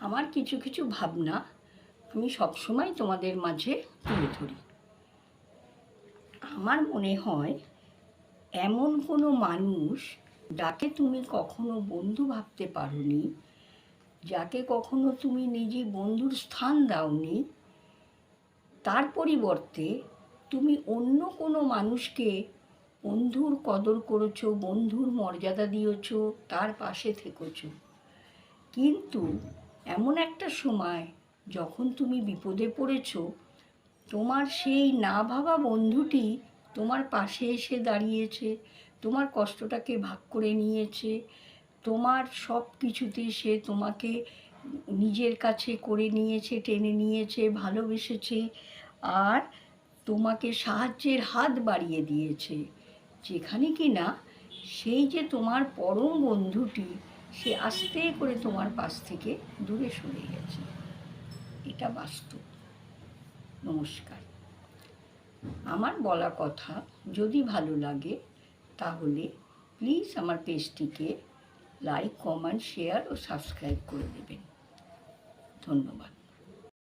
আমার কিছু কিছু ভাবনা আমি সবসময় তোমাদের মাঝে তুলে ধরি। আমার মনে হয় এমন কোনো মানুষ যাকে তুমি কখনো বন্ধু ভাবতে পারোনি, যাকে কখনো তুমি নিজে বন্ধুর স্থান দাওনি, তার পরিবর্তে তুমি অন্য কোনো মানুষকে বন্ধুর কদর করেছো, বন্ধুর মর্যাদা দিয়েছো, তার পাশে থেকেছো। কিন্তু এমন একটা সময় যখন তুমি বিপদে পড়েছো, তোমার সেই না ভাবা বন্ধুটি তোমার পাশে এসে দাঁড়িয়েছে, তোমার কষ্টটাকে ভাগ করে নিয়েছে, তোমার সব কিছুতে সে তোমাকে নিজের কাছে করে নিয়েছে, টেনে নিয়েছে, ভালোবেসেছে, আর তোমাকে সাহায্যের হাত বাড়িয়ে দিয়েছে। যেখানে কি না সেই যে তোমার পরম বন্ধুটি, সে আস্তে করে তোমার পাশ থেকে দূরে সরে গেছে। এটা বাস্তব। নমস্কার। আমার বলা কথা যদি ভালো লাগে তাহলে প্লিজ আমার পেজটিকে লাইক, কমেন্ট, শেয়ার ও সাবস্ক্রাইব করে দেবেন। ধন্যবাদ।